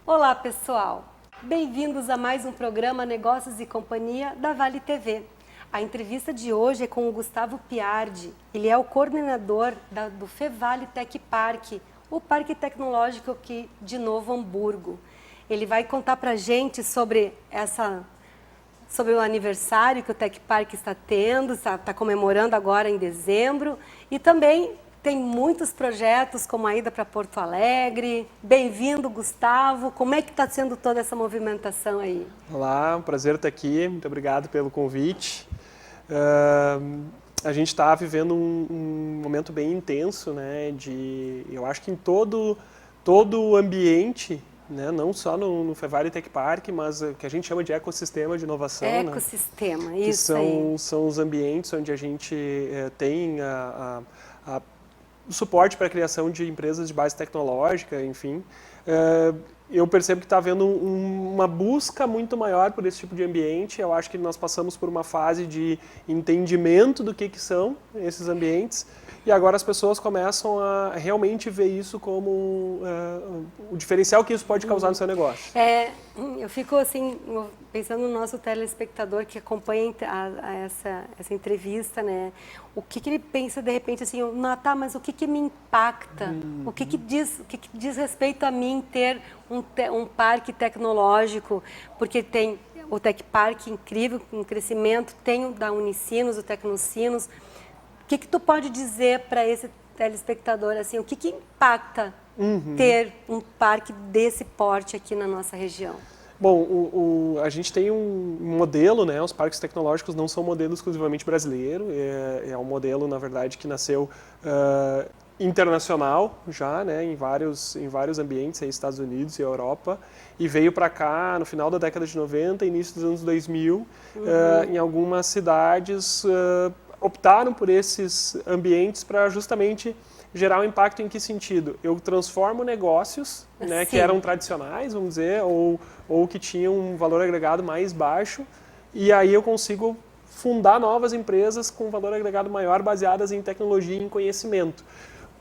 Olá pessoal, bem-vindos a mais um programa Negócios e Companhia da Vale TV. A entrevista de hoje é com o Gustavo Piardi. Ele é o coordenador do Fevale Tech Park, o parque tecnológico aqui de Novo Hamburgo. Ele vai contar para a gente sobre o aniversário que o Tech Park está tendo, está comemorando agora em dezembro, e também tem muitos projetos, como a ida para Porto Alegre. Bem-vindo, Gustavo. Como é que está sendo toda essa movimentação aí? Olá, um prazer estar aqui. Muito obrigado pelo convite. A gente está vivendo um momento bem intenso, né? Eu acho que em todo o ambiente, né? Não só no Fevale Tech Park, mas o que a gente chama de ecossistema de inovação. Ecossistema, né? isso aí. São os ambientes onde a gente tem o suporte para a criação de empresas de base tecnológica, enfim. Eu percebo que está havendo uma busca muito maior por esse tipo de ambiente. Eu acho que nós passamos por uma fase de entendimento do que são esses ambientes, e agora as pessoas começam a realmente ver isso como o diferencial que isso pode causar no seu negócio. Eu fico assim, pensando no nosso telespectador que acompanha essa entrevista, né? O que ele pensa de repente assim, mas o que me impacta? O que diz respeito a mim ter um parque tecnológico? Porque tem o Tech Park incrível, com crescimento, tem o da Unicinos, o Tecnocinos. O que tu pode dizer para esse telespectador, assim, o que impacta ter um parque desse porte aqui na nossa região? Bom, a gente tem um modelo, né? Os parques tecnológicos não são um modelo exclusivamente brasileiro, é um modelo, na verdade, que nasceu internacional já, né? Em vários ambientes, aí, Estados Unidos e Europa, e veio para cá no final da década de 90, início dos anos 2000, em algumas cidades optaram por esses ambientes para justamente gerar um impacto em que sentido? Eu transformo negócios, né, que eram tradicionais, vamos dizer, ou que tinham um valor agregado mais baixo, e aí eu consigo fundar novas empresas com valor agregado maior baseadas em tecnologia e em conhecimento.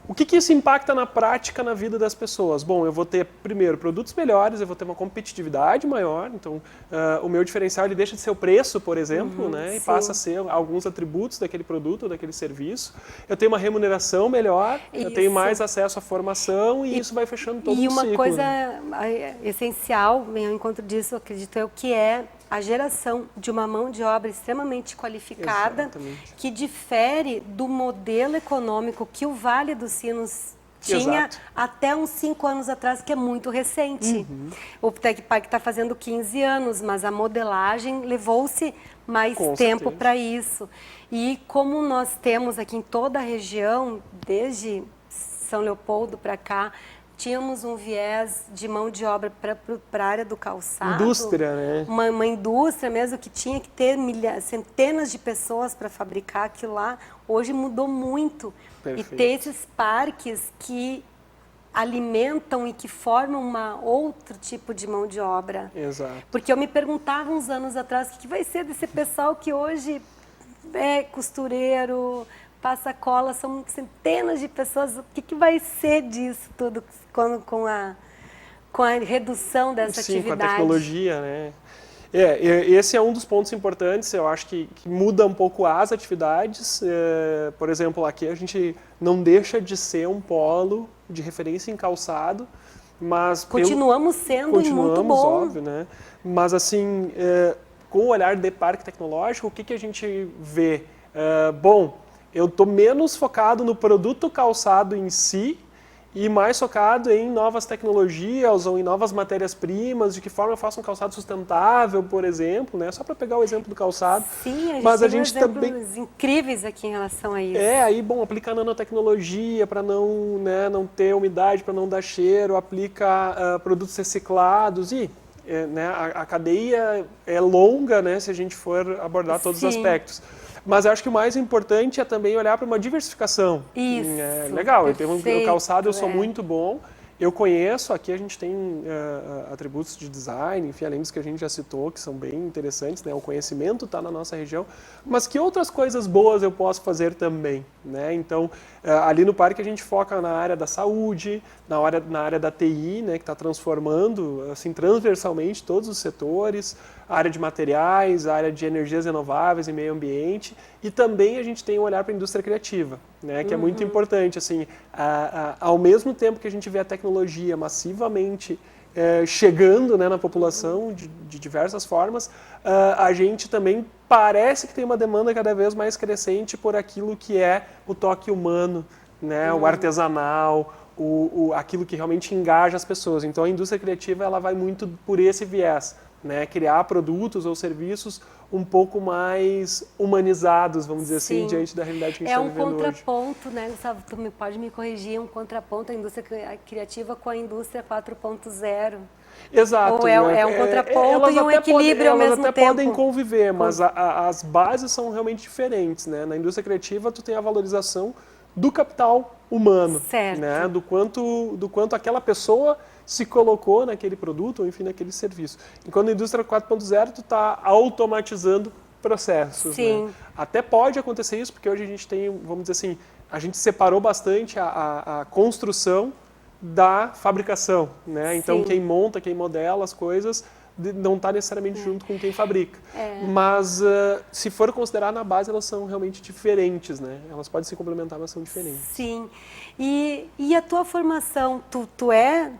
O que isso impacta na prática na vida das pessoas? Bom, eu vou ter, primeiro, produtos melhores, eu vou ter uma competitividade maior, então o meu diferencial ele deixa de ser o preço, por exemplo, né, e passa a ser alguns atributos daquele produto ou daquele serviço. Eu tenho uma remuneração melhor, eu tenho mais acesso à formação e isso vai fechando todo o ciclo. E uma coisa essencial, ao encontro disso, acredito eu, que é a geração de uma mão de obra extremamente qualificada, que difere do modelo econômico que o Vale dos Sinos tinha até uns 5 anos atrás, que é muito recente. O Tech Park está fazendo 15 anos, mas a modelagem levou-se mais tempo para isso. E como nós temos aqui em toda a região, desde São Leopoldo para cá, tínhamos um viés de mão de obra para a área do calçado. Indústria, né? Uma indústria mesmo que tinha que ter centenas de pessoas para fabricar aquilo lá. Hoje mudou muito. Perfeito. E ter esses parques que alimentam e que formam outro tipo de mão de obra. Exato. Porque eu me perguntava uns anos atrás o que vai ser desse pessoal que hoje é costureiro, passa cola, são centenas de pessoas. O que vai ser disso tudo com a redução dessa atividade? Com a tecnologia, né? Esse é um dos pontos importantes, eu acho que muda um pouco as atividades. Por exemplo, aqui a gente não deixa de ser um polo de referência em calçado, mas... Continuamos sendo muito bom. Óbvio, né? Mas assim, com o olhar de parque tecnológico, o que a gente vê? Bom, eu estou menos focado no produto calçado em si e mais focado em novas tecnologias ou em novas matérias-primas, de que forma eu faço um calçado sustentável, por exemplo, né? Só para pegar o exemplo do calçado. Sim, mas a gente tem exemplos incríveis aqui em relação a isso. Aí, bom, aplica nanotecnologia para não ter umidade, para não dar cheiro, aplica produtos reciclados e a cadeia é longa, né, se a gente for abordar todos os aspectos. Mas eu acho que o mais importante é também olhar para uma diversificação. Isso. Legal, Perfeito, o calçado eu sou muito bom. Eu conheço, aqui a gente tem atributos de design, enfim, além dos que a gente já citou, que são bem interessantes, né? O conhecimento está na nossa região, mas que outras coisas boas eu posso fazer também, né? Então, ali no parque a gente foca na área da saúde, na área da TI, né? Que está transformando, assim, transversalmente todos os setores, a área de materiais, a área de energias renováveis e meio ambiente, e também a gente tem um olhar para a indústria criativa, né? Que é muito importante, assim, ao mesmo tempo que a gente vê a tecnologia massivamente chegando, né, na população de diversas formas, a gente também parece que tem uma demanda cada vez mais crescente por aquilo que é o toque humano, né, o artesanal, aquilo que realmente engaja as pessoas. Então a indústria criativa ela vai muito por esse viés, né, criar produtos ou serviços um pouco mais humanizados, vamos dizer assim, diante da realidade que a gente está vivendo hoje. É um contraponto, né, Gustavo? Tu pode me corrigir, um contraponto a indústria criativa com a indústria 4.0. Exato. Ou é um contraponto e um equilíbrio ao mesmo tempo. Elas até podem conviver, mas as bases são realmente diferentes, né? Na indústria criativa, tu tem a valorização do capital humano, certo, né? Do quanto aquela pessoa se colocou naquele produto ou, enfim, naquele serviço. Enquanto na indústria 4.0, tu está automatizando processos. Sim. Né? Até pode acontecer isso, porque hoje a gente tem, vamos dizer assim, a gente separou bastante a construção da fabricação, né? Então, Sim. quem monta, quem modela as coisas não está necessariamente junto com quem fabrica. Mas, se for considerar na base, elas são realmente diferentes, né? Elas podem se complementar, mas são diferentes. Sim. E a tua formação, tu é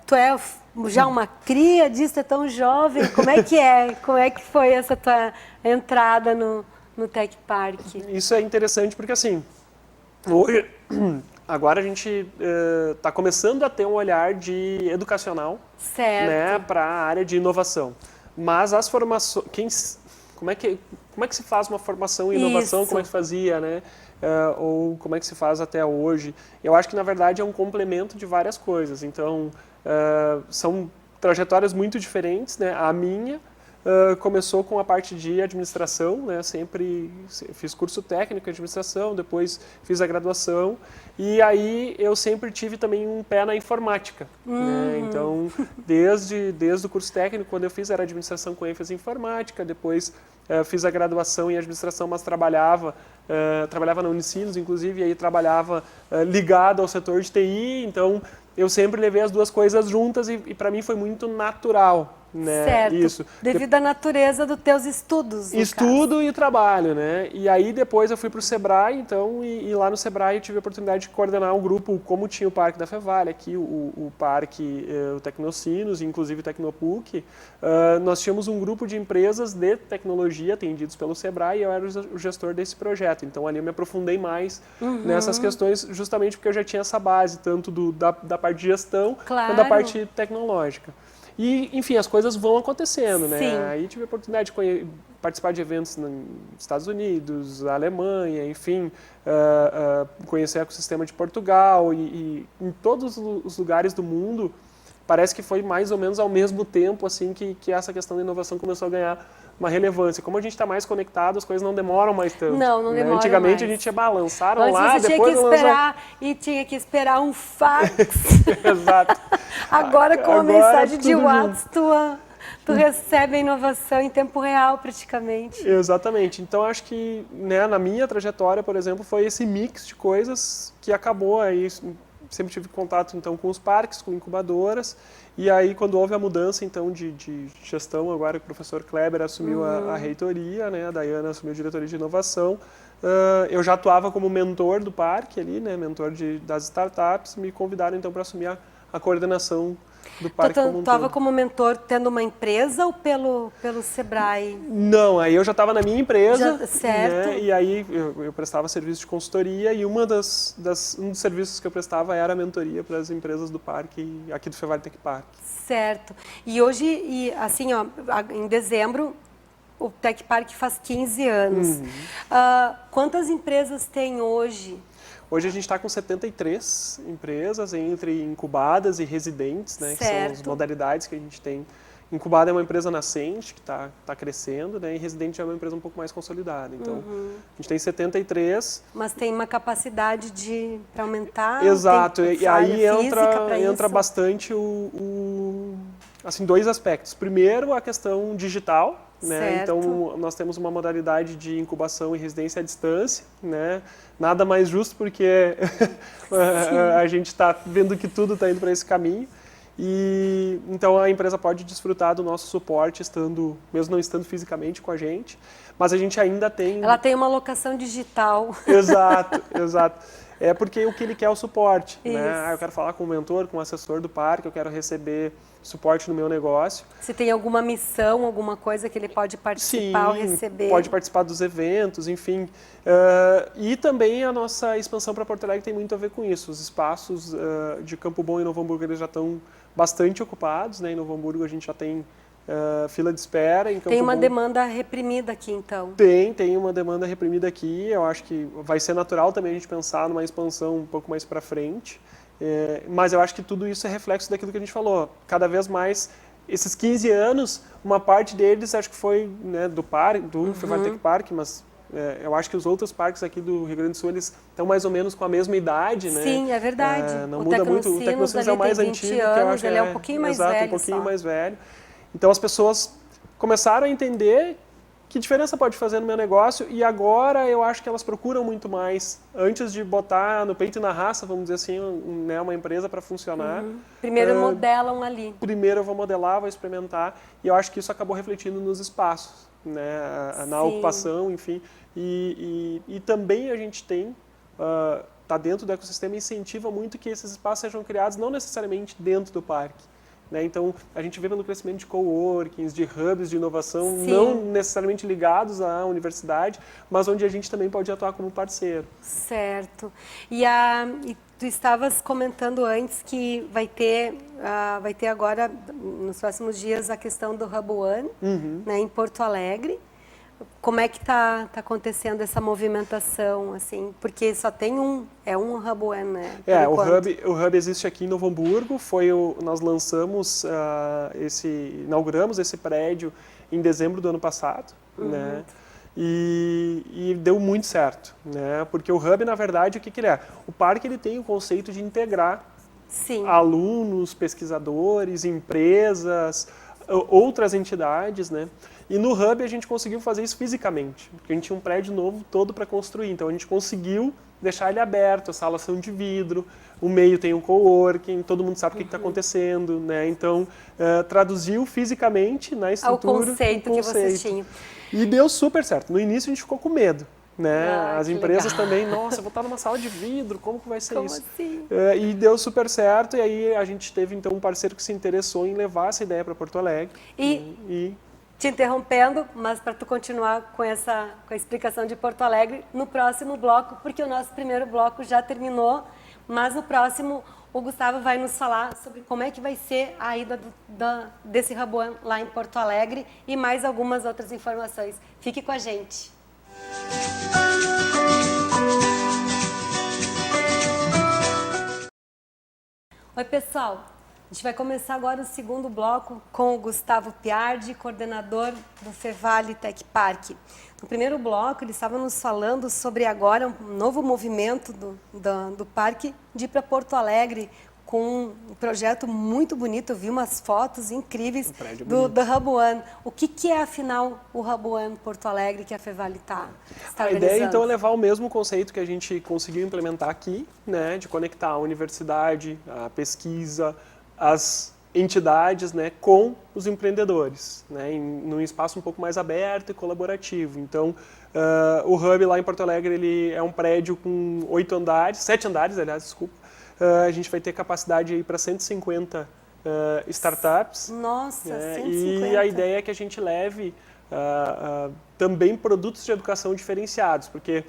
já uma cria disso, é tão jovem? Como é que é? Como é que foi essa tua entrada no Tech Park? Isso é interessante porque, assim, hoje, agora a gente está começando a ter um olhar educacional, né, para a área de inovação. Mas as formações, como é que se faz uma formação em inovação? Isso. Como é que se fazia, né? Ou como é que se faz até hoje? Eu acho que, na verdade, é um complemento de várias coisas. Então, são trajetórias muito diferentes, né? A minha começou com a parte de administração, né? Sempre fiz curso técnico de administração, depois fiz a graduação e aí eu sempre tive também um pé na informática. Né? Então, desde o curso técnico, quando eu fiz era administração com ênfase em informática, depois fiz a graduação em administração, mas trabalhava na Unicinos, inclusive, e aí trabalhava ligado ao setor de TI, então eu sempre levei as duas coisas juntas e para mim foi muito natural. Né? Certo, isso. Devido à natureza dos teus estudos. Estudo e trabalho, né? E aí depois eu fui para o Sebrae, então, e lá no Sebrae eu tive a oportunidade de coordenar um grupo, como tinha o Parque da Fevale, aqui o Parque, o Tecnocinos, inclusive o Tecnopuc, nós tínhamos um grupo de empresas de tecnologia atendidos pelo Sebrae e eu era o gestor desse projeto. Então ali eu me aprofundei mais nessas questões, justamente porque eu já tinha essa base, tanto da parte de gestão quanto da parte tecnológica. E, enfim, as coisas vão acontecendo, né? Sim. Aí tive a oportunidade de participar de eventos nos Estados Unidos, na Alemanha, enfim, conhecer o ecossistema de Portugal e em todos os lugares do mundo, parece que foi mais ou menos ao mesmo tempo assim que essa questão da inovação começou a ganhar uma relevância. Como a gente está mais conectado, as coisas não demoram mais tanto. Não né? demoram Antigamente mais. a gente ia lançaram Antes lá, você depois tinha que esperar um fax. Exato. Agora com a mensagem de WhatsApp, tu recebe a inovação em tempo real praticamente. Exatamente. Então acho que, né, na minha trajetória, por exemplo, foi esse mix de coisas que acabou aí. Sempre tive contato então com os parques, com incubadoras, e aí quando houve a mudança então de gestão, agora que o professor Kleber assumiu a reitoria, né, a Dayana assumiu a diretoria de inovação, eu já atuava como mentor do parque ali, né, mentor das startups, me convidaram então para assumir a coordenação do parque como um todo. Tu estava como mentor tendo uma empresa ou pelo Sebrae? Não, aí eu já estava na minha empresa, certo. Né, e aí eu prestava serviço de consultoria e um dos serviços que eu prestava era a mentoria para as empresas do parque, aqui do Fevale Tech Park. Certo. E hoje, assim, ó, em dezembro, o Tech Park faz 15 anos. Quantas empresas tem hoje? Hoje a gente está com 73 empresas, entre incubadas e residentes, né, que são as modalidades que a gente tem Incubada é uma empresa nascente, que está crescendo, né? E Residente é uma empresa um pouco mais consolidada. Então, a gente tem 73. Mas tem uma capacidade para aumentar? Exato, tem e aí entra isso? bastante assim, dois aspectos. Primeiro, a questão digital, né? Então, nós temos uma modalidade de incubação e residência à distância, né? Nada mais justo porque a gente está vendo que tudo está indo para esse caminho. E então a empresa pode desfrutar do nosso suporte mesmo não estando fisicamente com a gente, mas a gente ainda tem... Ela tem uma locação digital. Exato, exato. É porque o que ele quer é o suporte, né? Eu quero falar com o mentor, com o assessor do parque, eu quero receber suporte no meu negócio. Se tem alguma missão, alguma coisa que ele pode participar ou receber. Pode participar dos eventos, enfim. E também a nossa expansão para Porto Alegre tem muito a ver com isso. Os espaços de Campo Bom e Novo Hamburgo eles já estão bastante ocupados, né? Em Novo Hamburgo a gente já tem fila de espera. Em Campo tem uma Bom, demanda reprimida aqui, então? Tem uma demanda reprimida aqui. Eu acho que vai ser natural também a gente pensar numa expansão um pouco mais para frente. Mas eu acho que tudo isso é reflexo daquilo que a gente falou. Cada vez mais, esses 15 anos, uma parte deles acho que foi, né, do Fevaltec Park, mas eu acho que os outros parques aqui do Rio Grande do Sul eles estão mais ou menos com a mesma idade, né? Sim, é verdade. Não muda muito. O Tecnocinos é o mais antigo, que eu acho ele é um pouquinho mais exato, velho. Um pouquinho só. mais velho. Então as pessoas começaram a entender que diferença pode fazer no meu negócio e agora eu acho que elas procuram muito mais. Antes de botar no peito e na raça, vamos dizer assim, né, uma empresa para funcionar. Primeiro modelam ali. Primeiro eu vou modelar, vou experimentar e eu acho que isso acabou refletindo nos espaços, né, na ocupação, enfim. E também a gente tem, tá dentro do ecossistema, incentiva muito que esses espaços sejam criados não necessariamente dentro do parque. Né? Então, a gente vê pelo crescimento de coworkings, de hubs de inovação, não necessariamente ligados à universidade, mas onde a gente também pode atuar como parceiro. Certo. E tu estavas comentando antes que vai ter agora, nos próximos dias, a questão do Hub One, né, em Porto Alegre. Como é que está acontecendo essa movimentação, assim? Porque só tem um Hub One, né? O Hub existe aqui em Novo Hamburgo, nós lançamos, inauguramos esse prédio em dezembro do ano passado, né? E deu muito certo, né? Porque o Hub, na verdade, o que ele é? O parque ele tem o conceito de integrar alunos, pesquisadores, empresas, outras entidades, né? E no Hub a gente conseguiu fazer isso fisicamente, porque a gente tinha um prédio novo todo para construir, então a gente conseguiu deixar ele aberto, as salas são de vidro, o meio tem um coworking, todo mundo sabe o que está acontecendo, né? Então traduziu fisicamente na estrutura o conceito que vocês tinham. E deu super certo. No início a gente ficou com medo, né? As empresas legal. também, nossa, eu vou estar numa sala de vidro, como que vai ser como isso? Assim? E deu super certo, e aí a gente teve então um parceiro que se interessou em levar essa ideia para Porto Alegre. E te interrompendo, mas para tu continuar com a explicação de Porto Alegre no próximo bloco, porque o nosso primeiro bloco já terminou, mas no próximo o Gustavo vai nos falar sobre como é que vai ser a ida desse Hub One lá em Porto Alegre e mais algumas outras informações. Fique com a gente. Oi, pessoal. A gente vai começar agora o segundo bloco com o Gustavo Piardi, coordenador do Fevaltec Park. No primeiro bloco, ele estava nos falando sobre agora um novo movimento do parque de ir para Porto Alegre com um projeto muito bonito. Eu vi umas fotos incríveis do Hub One. O que é, afinal, o Hub One Porto Alegre que a Fevale está organizando? A ideia, então, é levar o mesmo conceito que a gente conseguiu implementar aqui, né, de conectar a universidade, a pesquisa, as entidades, né, com os empreendedores, né, num espaço um pouco mais aberto e colaborativo. Então, o Hub lá em Porto Alegre ele é um prédio com 7 andares, aliás, desculpa. A gente vai ter capacidade para 150 startups. Nossa, 150. E a ideia é que a gente leve também produtos de educação diferenciados, porque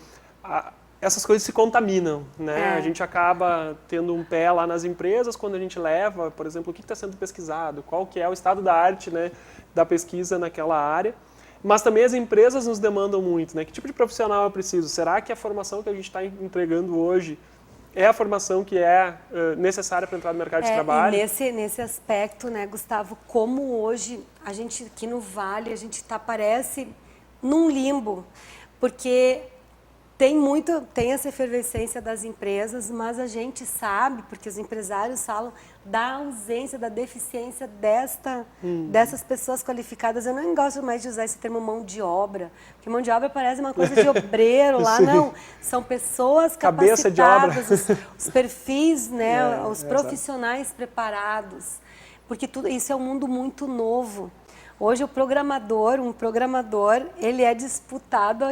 essas coisas se contaminam, né? A gente acaba tendo um pé lá nas empresas quando a gente leva, por exemplo, o que está sendo pesquisado, qual que é o estado da arte, né, da pesquisa naquela área. Mas também as empresas nos demandam muito, né? Que tipo de profissional eu preciso? Será que a formação que a gente está entregando hoje é a formação que é necessária para entrar no mercado de trabalho. E nesse aspecto, né, Gustavo, como hoje a gente aqui no Vale, a gente parece num limbo, porque tem essa efervescência das empresas, mas a gente sabe, porque os empresários falam da ausência, da deficiência dessas pessoas qualificadas. Eu não gosto mais de usar esse termo mão de obra, porque mão de obra parece uma coisa de obreiro lá, não. São pessoas Cabeça de obra. capacitadas, os perfis, né, os profissionais preparados, porque isso é um mundo muito novo. Hoje um programador, ele é disputado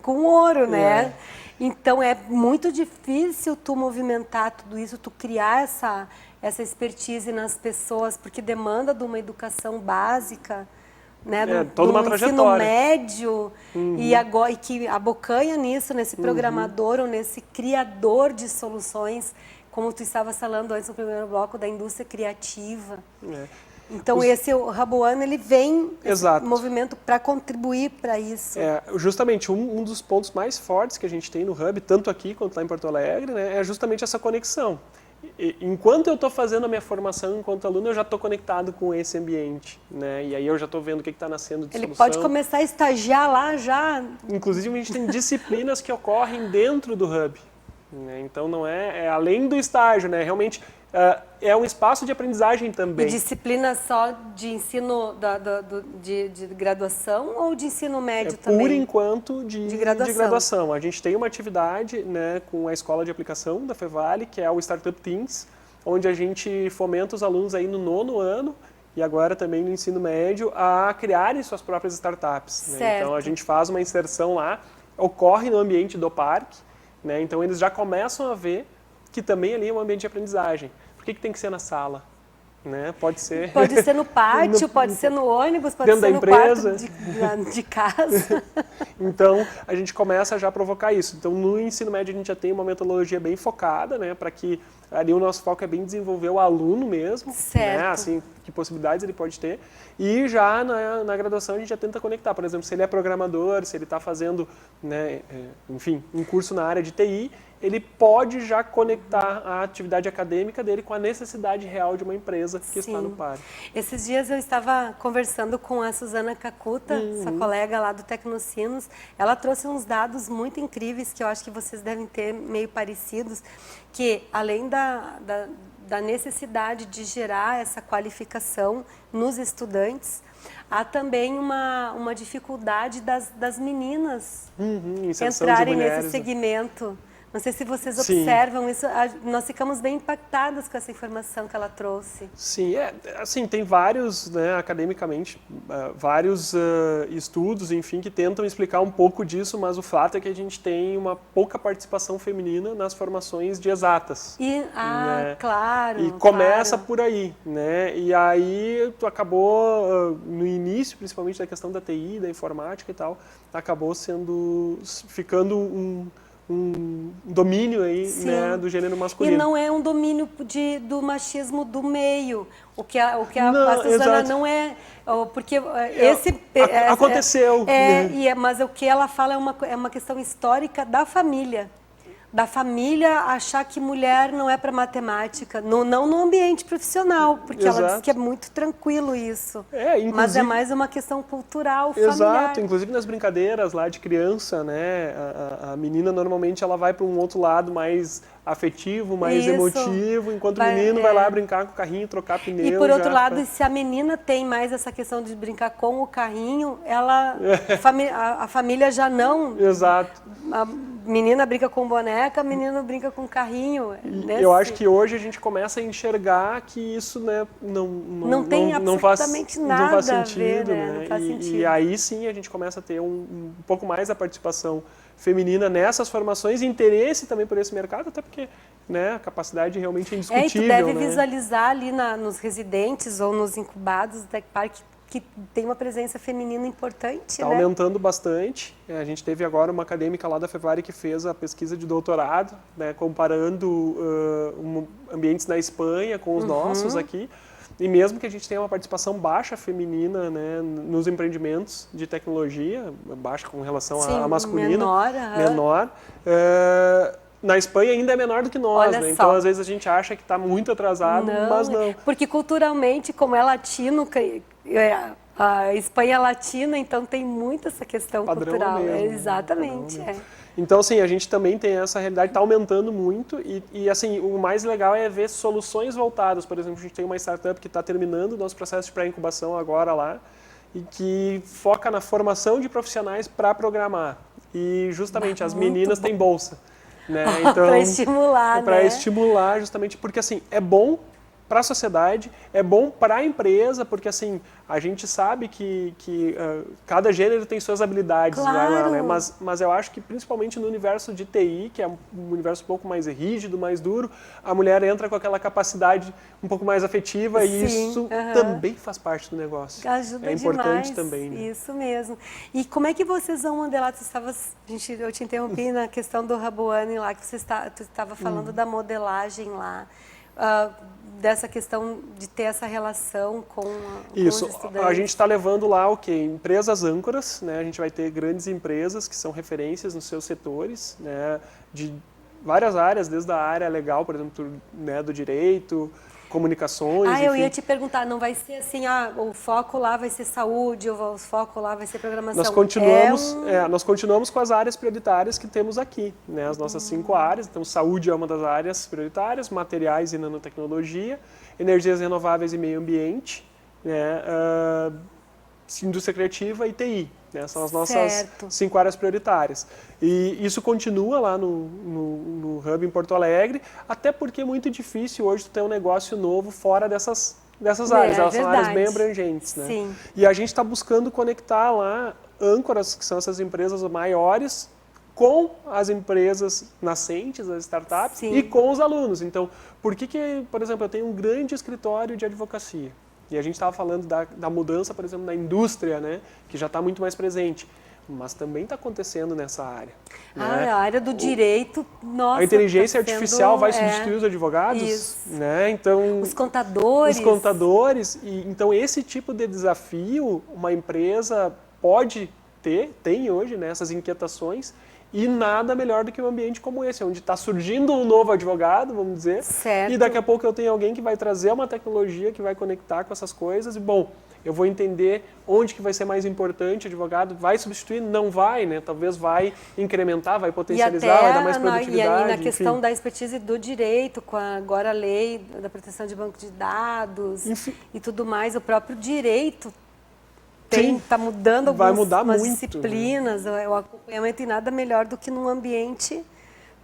com ouro, né? Então é muito difícil tu movimentar tudo isso, tu criar essa expertise nas pessoas, porque demanda de uma educação básica, né? Toda uma trajetória. Ensino médio, e que abocanha nisso, nesse programador ou nesse criador de soluções, como tu estava falando antes no primeiro bloco, da indústria criativa. Então, o Hub One, ele vem, esse movimento, para contribuir para isso. Justamente, um dos pontos mais fortes que a gente tem no Hub, tanto aqui quanto lá em Porto Alegre, né, é justamente essa conexão. Enquanto eu estou fazendo a minha formação enquanto aluno, eu já estou conectado com esse ambiente, né? E aí eu já estou vendo o que está nascendo de solução. Ele pode começar a estagiar lá já. Inclusive, a gente tem disciplinas que ocorrem dentro do Hub, né? Então, não é além do estágio, né? Realmente... é um espaço de aprendizagem também. E disciplina só de ensino de graduação ou de ensino médio também? Por enquanto, de graduação. A gente tem uma atividade, né, com a Escola de Aplicação da Fevale, que é o Startup Teams, onde a gente fomenta os alunos aí no 9º ano e agora também no ensino médio a criarem suas próprias startups. Né? Então, a gente faz uma inserção lá, ocorre no ambiente do parque, né? Então eles já começam a ver que também ali é um ambiente de aprendizagem. Por que tem que ser na sala? Né? Pode ser no pátio, pode ser no ônibus, pode ser no quarto de casa. Então, a gente começa já a provocar isso. Então, no ensino médio, a gente já tem uma metodologia bem focada, né? Para que ali o nosso foco é bem desenvolver o aluno mesmo. Certo. Né? Assim, que possibilidades ele pode ter. E já na graduação, a gente já tenta conectar. Por exemplo, se ele é programador, se ele está fazendo, né, enfim, um curso na área de TI, ele pode já conectar a atividade acadêmica dele com a necessidade real de uma empresa que está no parque. Esses dias eu estava conversando com a Suzana Cacuta, essa colega lá do Tecnocinos. Ela trouxe uns dados muito incríveis que eu acho que vocês devem ter meio parecidos, que além da necessidade de gerar essa qualificação nos estudantes, há também uma dificuldade das meninas entrarem nesse segmento. Não sei se vocês observam isso, nós ficamos bem impactadas com essa informação que ela trouxe. Sim, assim, tem vários, né, academicamente, vários estudos, enfim, que tentam explicar um pouco disso, mas o fato é que a gente tem uma pouca participação feminina nas formações de exatas. Né? Claro. E começa por aí, né? E aí tu acabou, no início, principalmente da questão da TI, da informática e tal, acabou ficando um domínio aí, né, do gênero masculino. E não é um domínio do machismo do meio. O que a Suzana não é... Porque aconteceu. Mas o que ela fala é uma questão histórica da família. Da família achar que mulher não é para matemática, não no ambiente profissional, porque ela diz que é muito tranquilo isso. Mas é mais uma questão cultural, familiar. Exato, inclusive nas brincadeiras lá de criança, né, a menina normalmente ela vai para um outro lado mais afetivo, mais emotivo, enquanto o menino vai lá brincar com o carrinho, trocar pneu. E por outro lado, se a menina tem mais essa questão de brincar com o carrinho, a família já não... Exato. A menina brinca com boneca, menino brinca com carrinho. Eu acho que hoje a gente começa a enxergar que isso, né, não tem absolutamente nada não faz sentido, a ver, né? Não faz sentido. E aí sim a gente começa a ter um pouco mais da participação feminina nessas formações e interesse também por esse mercado, até porque, né, a capacidade realmente é indiscutível. E tu deve visualizar ali nos residentes ou nos incubados do Tech Park que tem uma presença feminina importante, Está aumentando bastante. A gente teve agora uma acadêmica lá da Fevale que fez a pesquisa de doutorado, né, comparando ambientes na Espanha com os nossos aqui. E mesmo que a gente tenha uma participação baixa feminina, né, nos empreendimentos de tecnologia, baixa com relação à masculina, menor, na Espanha ainda é menor do que nós, Olha né? só. Então, às vezes, a gente acha que está muito atrasado, mas não. Porque culturalmente, como é latino, a Espanha é latina, então tem muito essa questão Padrão cultural. mesmo, né? Exatamente. Padrão mesmo. Então, assim, a gente também tem essa realidade, está aumentando muito e, assim, o mais legal é ver soluções voltadas. Por exemplo, a gente tem uma startup que está terminando o nosso processo de pré-incubação agora lá e que foca na formação de profissionais para programar. E, justamente, as meninas têm bolsa. Né? Então, para estimular, para estimular, justamente, porque, assim, é bom para a sociedade, é bom para a empresa, porque assim, a gente sabe que cada gênero tem suas habilidades, claro. Lá, né? Mas eu acho que principalmente no universo de TI, que é um universo um pouco mais rígido, mais duro, a mulher entra com aquela capacidade um pouco mais afetiva e isso também faz parte do negócio. Ajuda importante demais, também. Né? Isso mesmo. E como é que vocês vão modelar? Eu te interrompi na questão do Hub One lá, que tu estava falando da modelagem lá. Dessa questão de ter essa relação com Isso, os estudantes. A gente está levando lá o quê? Empresas âncoras, né? A gente vai ter grandes empresas que são referências nos seus setores, né? De várias áreas, desde a área legal, por exemplo, né? Do direito, comunicações, eu ia te perguntar, não vai ser assim, o foco lá vai ser saúde, ou o foco lá vai ser programação? Nós continuamos com as áreas prioritárias que temos aqui, né? As nossas 5 áreas, então saúde é uma das áreas prioritárias, materiais e nanotecnologia, energias renováveis e meio ambiente, né? Indústria criativa e TI. Né? São as nossas 5 áreas prioritárias. E isso continua lá no Hub em Porto Alegre, até porque é muito difícil hoje ter um negócio novo fora dessas áreas. Elas são áreas bem abrangentes. Né? Sim. E a gente está buscando conectar lá âncoras, que são essas empresas maiores, com as empresas nascentes, as startups, e com os alunos. Então, por que, por exemplo, eu tenho um grande escritório de advocacia? E a gente estava falando da mudança, por exemplo, da indústria, né, que já está muito mais presente. Mas também está acontecendo nessa área. Né? A área do direito, nossa. A inteligência artificial vai substituir os advogados? Isso. Né? Então, os contadores. Então, esse tipo de desafio, uma empresa pode tem hoje, né, essas inquietações. E nada melhor do que um ambiente como esse, onde está surgindo um novo advogado, vamos dizer, certo. E daqui a pouco eu tenho alguém que vai trazer uma tecnologia que vai conectar com essas coisas e, bom, eu vou entender onde que vai ser mais importante o advogado, vai substituir? Não vai, né? Talvez vai incrementar, vai potencializar, vai dar mais produtividade. E aí na questão da expertise do direito, com agora a lei da proteção de banco de dados e tudo mais, o próprio direito está mudando algumas disciplinas, né? O acompanhamento, e nada melhor do que num ambiente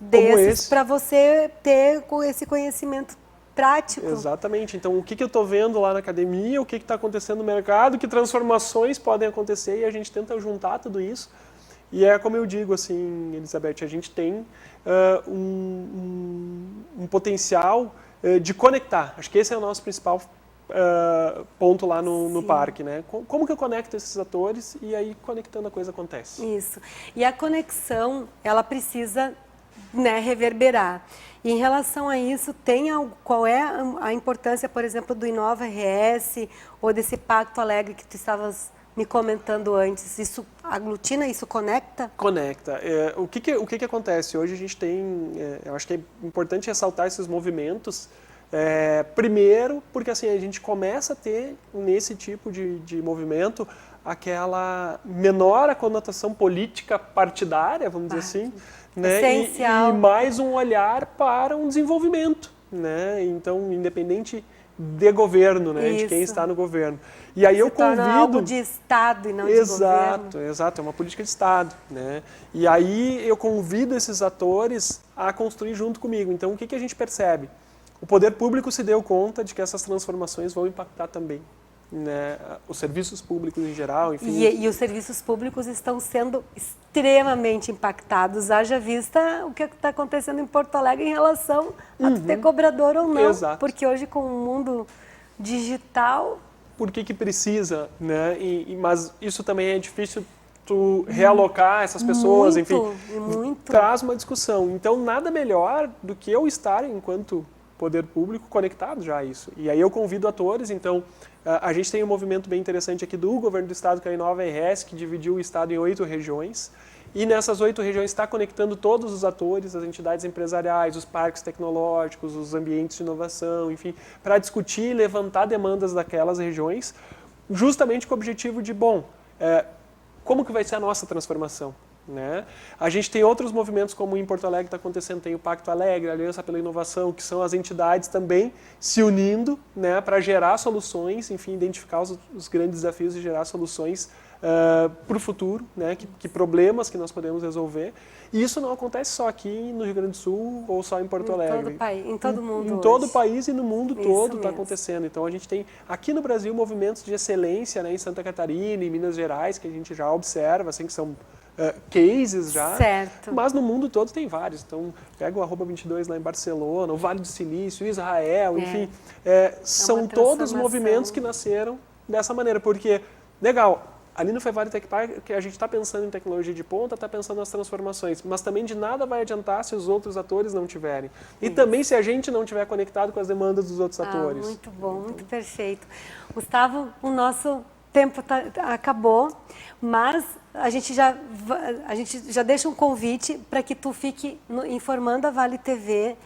desses para você ter esse conhecimento prático. Exatamente. Então, o que eu estou vendo lá na academia, o que está acontecendo no mercado, que transformações podem acontecer, e a gente tenta juntar tudo isso. E é como eu digo, assim, Elizabeth, a gente tem um potencial de conectar. Acho que esse é o nosso principal ponto lá no parque, né? Como que eu conecto esses atores e aí conectando a coisa acontece. Isso. E a conexão, ela precisa, né, reverberar. E em relação a isso, qual é a importância, por exemplo, do Inova RS ou desse Pacto Alegre que tu estavas me comentando antes? Isso aglutina, isso conecta? Conecta. O que acontece? Hoje a gente tem, eu acho que é importante ressaltar esses movimentos. Primeiro, porque assim, a gente começa a ter, nesse tipo de movimento, aquela menor conotação política partidária, vamos dizer assim, né? Essencial. E mais um olhar para um desenvolvimento, né? Então, independente de governo, né? De quem está no governo. E aí eu convido... algo de Estado e não de governo. Exato, é uma política de Estado, né? E aí eu convido esses atores a construir junto comigo. Então, o que a gente percebe? O poder público se deu conta de que essas transformações vão impactar também, né, os serviços públicos em geral, enfim. E os serviços públicos estão sendo extremamente impactados, haja vista o que está acontecendo em Porto Alegre em relação a ter cobrador ou não. Exato. Porque hoje, com o mundo digital... Por que precisa, né? Mas isso também é difícil tu realocar essas pessoas, muito. Traz uma discussão. Então, nada melhor do que eu estar enquanto poder público conectado já a isso. E aí eu convido atores, então, a gente tem um movimento bem interessante aqui do governo do estado, que é a Inova RS, que dividiu o estado em 8 regiões, e nessas 8 regiões está conectando todos os atores, as entidades empresariais, os parques tecnológicos, os ambientes de inovação, enfim, para discutir e levantar demandas daquelas regiões, justamente com o objetivo de, como que vai ser a nossa transformação? Né? A gente tem outros movimentos, como em Porto Alegre está acontecendo, tem o Pacto Alegre, a Aliança pela Inovação, que são as entidades também se unindo, né, para gerar soluções, enfim, identificar os grandes desafios e gerar soluções para o futuro, né, que problemas que nós podemos resolver. E isso não acontece só aqui no Rio Grande do Sul ou só em Porto Alegre. Em todo o mundo. Em todo o país e no mundo todo está acontecendo. Então a gente tem aqui no Brasil movimentos de excelência, né, em Santa Catarina, em Minas Gerais, que a gente já observa, assim, que são cases já, certo. Mas no mundo todo tem vários. Então, pega o @22 lá em Barcelona, o Vale do Silício, Israel, enfim. São todos movimentos que nasceram dessa maneira, porque, legal, ali no Fevale Tech Park, que a gente está pensando em tecnologia de ponta, está pensando nas transformações, mas também de nada vai adiantar se os outros atores não tiverem. E também se a gente não tiver conectado com as demandas dos outros atores. Muito bom, muito perfeito. Gustavo, o nosso tempo acabou, mas a gente já deixa um convite para que tu fique informando a Vale TV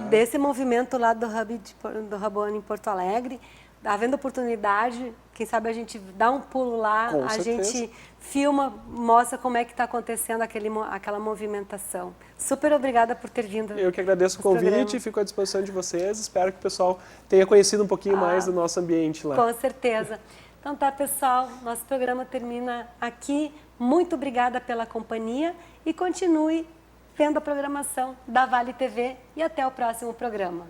desse movimento lá do Hub One em Porto Alegre. Havendo oportunidade, quem sabe a gente dá um pulo lá, a gente filma, mostra como é que está acontecendo aquela movimentação. Super obrigada por ter vindo. Eu que agradeço o convite, fico à disposição de vocês. Espero que o pessoal tenha conhecido um pouquinho mais do nosso ambiente lá. Com certeza. Então tá, pessoal, nosso programa termina aqui. Muito obrigada pela companhia e continue vendo a programação da Vale TV e até o próximo programa.